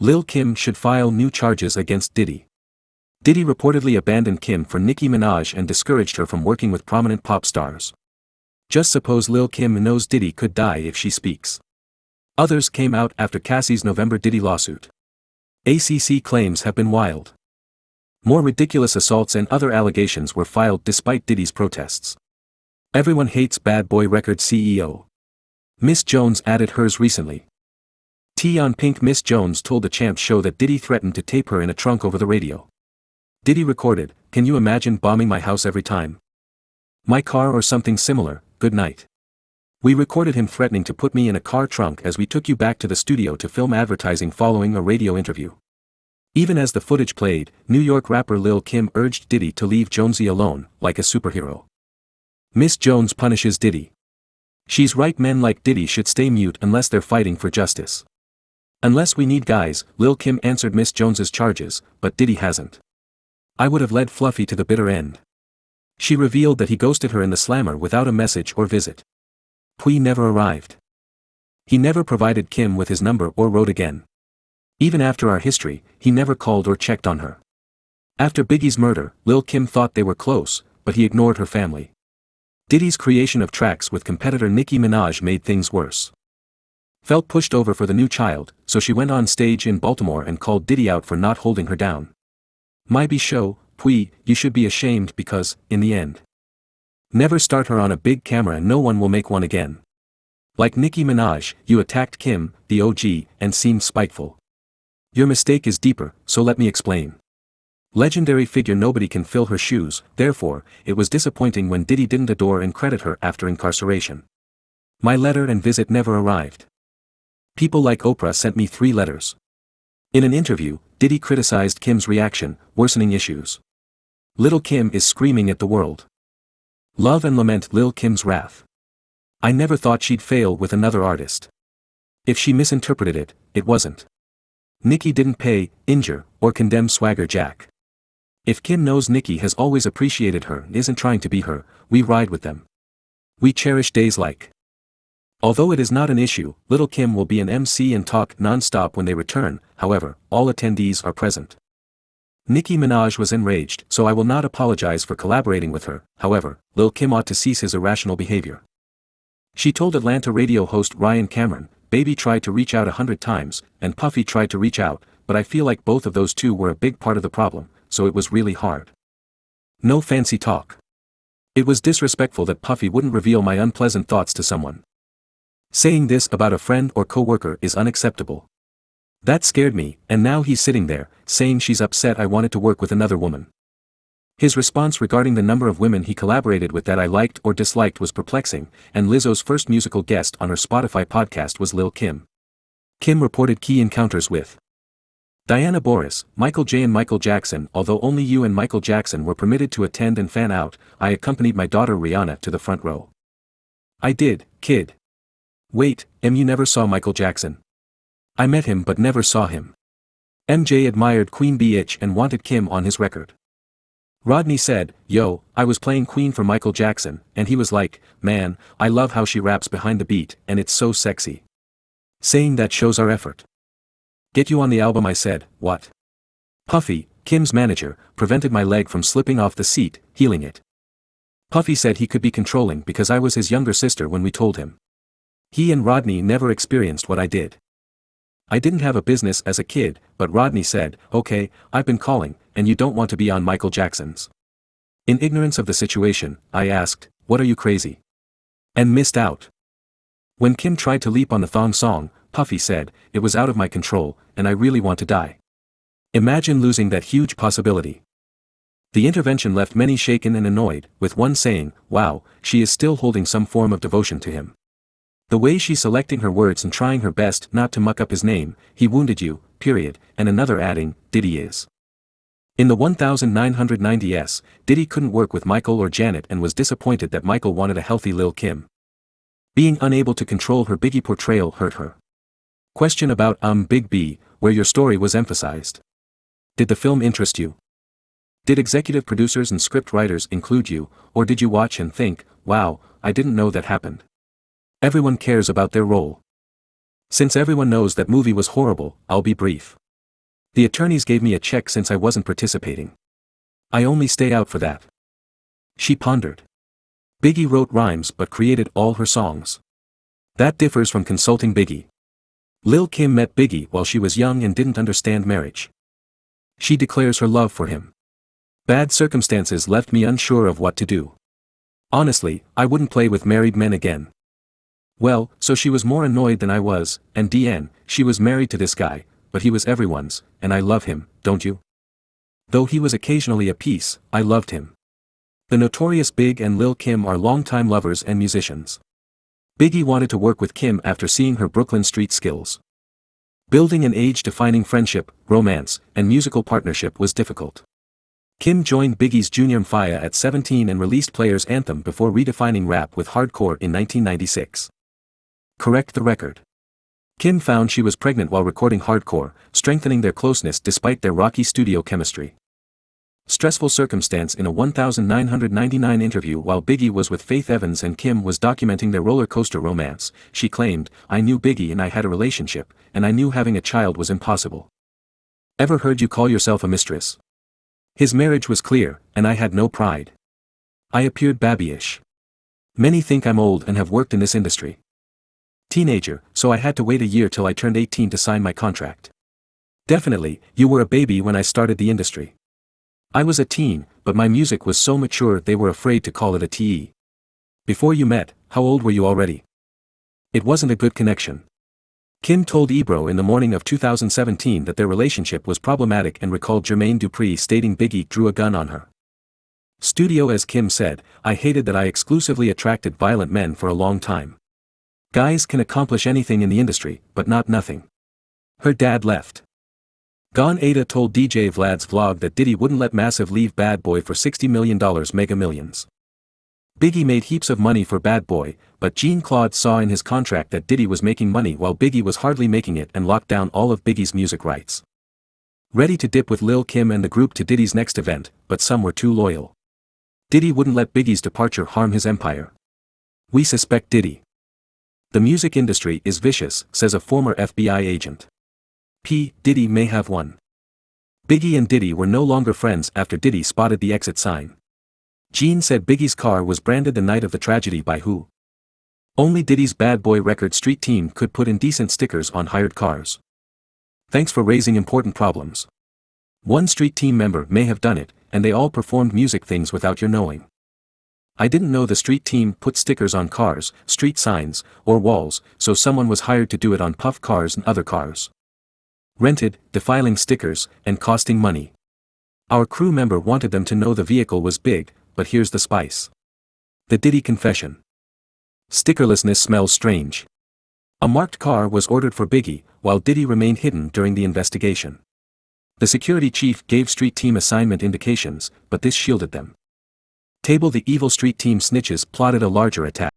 Lil Kim should file new charges against Diddy. Diddy reportedly abandoned Kim for Nicki Minaj and discouraged her from working with prominent pop stars. Just suppose Lil Kim knows Diddy could die if she speaks. Others came out after Cassie's November Diddy lawsuit. ACC claims have been wild. More ridiculous assaults and other allegations were filed despite Diddy's protests. Everyone hates Bad Boy Records CEO. Miss Jones added hers recently. Tea on Pink. Miss Jones told the Champ show that Diddy threatened to tape her in a trunk over the radio. Diddy recorded, "Can you imagine bombing my house every time? My car or something similar, good night." We recorded him threatening to put me in a car trunk as we took you back to the studio to film advertising following a radio interview. Even as the footage played, New York rapper Lil Kim urged Diddy to leave Jonesy alone, like a superhero. Miss Jones punishes Diddy. She's right, men like Diddy should stay mute unless they're fighting for justice. Unless we need guys, Lil Kim answered Miss Jones's charges, but Diddy hasn't. I would have led Fluffy to the bitter end. She revealed that he ghosted her in the slammer without a message or visit. Pui never arrived. He never provided Kim with his number or wrote again. Even after our history, he never called or checked on her. After Biggie's murder, Lil Kim thought they were close, but he ignored her family. Diddy's creation of tracks with competitor Nicki Minaj made things worse. Felt pushed over for the new child, so she went on stage in Baltimore and called Diddy out for not holding her down. My be show, Pui, you should be ashamed because, in the end, never start her on a big camera and no one will make one again. Like Nicki Minaj, you attacked Kim, the OG, and seemed spiteful. Your mistake is deeper, so let me explain. Legendary figure, nobody can fill her shoes, therefore, it was disappointing when Diddy didn't adore and credit her after incarceration. My letter and visit never arrived. People like Oprah sent me 3 letters. In an interview, Diddy criticized Kim's reaction, worsening issues. Little Kim is screaming at the world. Love and lament Lil Kim's wrath. I never thought she'd fail with another artist. If she misinterpreted it, it wasn't. Nicki didn't pay, injure, or condemn Swagger Jack. If Kim knows Nicki has always appreciated her and isn't trying to be her, we ride with them. We cherish days like. Although it is not an issue, Lil Kim will be an MC and talk non-stop when they return, however, all attendees are present. Nicki Minaj was enraged, so I will not apologize for collaborating with her, however, Lil Kim ought to cease his irrational behavior. She told Atlanta radio host Ryan Cameron, Baby tried to reach out 100 times, and Puffy tried to reach out, but I feel like both of those two were a big part of the problem, so it was really hard. No fancy talk. It was disrespectful that Puffy wouldn't reveal my unpleasant thoughts to someone. Saying this about a friend or co-worker is unacceptable. That scared me, and now he's sitting there, saying she's upset I wanted to work with another woman. His response regarding the number of women he collaborated with that I liked or disliked was perplexing, and Lizzo's first musical guest on her Spotify podcast was Lil Kim. Kim reported key encounters with Diana Boris, Michael J. and Michael Jackson. Although only you and Michael Jackson were permitted to attend and fan out, I accompanied my daughter Rihanna to the front row. I did, kid. Wait, you never saw Michael Jackson? I met him but never saw him. MJ admired Queen Bee and wanted Kim on his record. Rodney said, yo, I was playing Queen for Michael Jackson, and he was like, man, I love how she raps behind the beat, and it's so sexy. Saying that shows our effort. Get you on the album, I said, what? Puffy, Kim's manager, prevented my leg from slipping off the seat, healing it. Puffy said he could be controlling because I was his younger sister when we told him. He and Rodney never experienced what I did. I didn't have a business as a kid, but Rodney said, okay, I've been calling, and you don't want to be on Michael Jackson's. In ignorance of the situation, I asked, what are you crazy? And missed out. When Kim tried to leap on the thong song, Puffy said, it was out of my control, and I really want to die. Imagine losing that huge possibility. The intervention left many shaken and annoyed, with one saying, wow, she is still holding some form of devotion to him. The way she's selecting her words and trying her best not to muck up his name, he wounded you, period, and another adding, Diddy is. In the 1990s, Diddy couldn't work with Michael or Janet and was disappointed that Michael wanted a healthy Lil Kim. Being unable to control her Biggie portrayal hurt her. Question about Big B, where your story was emphasized. Did the film interest you? Did executive producers and script writers include you, or did you watch and think, wow, I didn't know that happened? Everyone cares about their role. Since everyone knows that movie was horrible, I'll be brief. The attorneys gave me a check since I wasn't participating. I only stay out for that. She pondered. Biggie wrote rhymes but created all her songs. That differs from consulting Biggie. Lil Kim met Biggie while she was young and didn't understand marriage. She declares her love for him. Bad circumstances left me unsure of what to do. Honestly, I wouldn't play with married men again. Well, so she was more annoyed than I was, and DN, she was married to this guy, but he was everyone's, and I love him, don't you? Though he was occasionally a piece, I loved him. The notorious Big and Lil Kim are longtime lovers and musicians. Biggie wanted to work with Kim after seeing her Brooklyn street skills. Building an age-defining friendship, romance, and musical partnership was difficult. Kim joined Biggie's Junior Mafia at 17 and released Player's Anthem before redefining rap with hardcore in 1996. Correct the record. Kim found she was pregnant while recording hardcore, strengthening their closeness despite their rocky studio chemistry. Stressful circumstance. In a 1999 interview while Biggie was with Faith Evans and Kim was documenting their roller coaster romance, she claimed, "I knew Biggie and I had a relationship, and I knew having a child was impossible. Ever heard you call yourself a mistress? His marriage was clear, and I had no pride. I appeared babyish. Many think I'm old and have worked in this industry. Teenager, so I had to wait a year till I turned 18 to sign my contract. Definitely, you were a baby when I started the industry. I was a teen, but my music was so mature they were afraid to call it a TE. Before you met, how old were you already? It wasn't a good connection." Kim told Ebro in the morning of 2017 that their relationship was problematic and recalled Jermaine Dupri stating Biggie drew a gun on her. Studio. As Kim said, "I hated that I exclusively attracted violent men for a long time. Guys can accomplish anything in the industry, but not nothing." Her dad left. Gone. Ada told DJ Vlad's vlog that Diddy wouldn't let Massive leave Bad Boy for $60 million Mega Millions. Biggie made heaps of money for Bad Boy, but Jean-Claude saw in his contract that Diddy was making money while Biggie was hardly making it and locked down all of Biggie's music rights. Ready to dip with Lil Kim and the group to Diddy's next event, but some were too loyal. Diddy wouldn't let Biggie's departure harm his empire. "We suspect Diddy. The music industry is vicious," says a former FBI agent. Diddy may have won. Biggie and Diddy were no longer friends after Diddy spotted the exit sign. Gene said Biggie's car was branded the night of the tragedy by who? Only Diddy's Bad Boy Record street team could put indecent stickers on hired cars. Thanks for raising important problems. One street team member may have done it, and they all performed music things without your knowing. I didn't know the street team put stickers on cars, street signs, or walls, so someone was hired to do it on puff cars and other cars. Rented, defiling stickers, and costing money. Our crew member wanted them to know the vehicle was big, but here's the spice. The Diddy confession. Stickerlessness smells strange. A marked car was ordered for Biggie, while Diddy remained hidden during the investigation. The security chief gave street team assignment indications, but this shielded them. The evil street team snitches plotted a larger attack.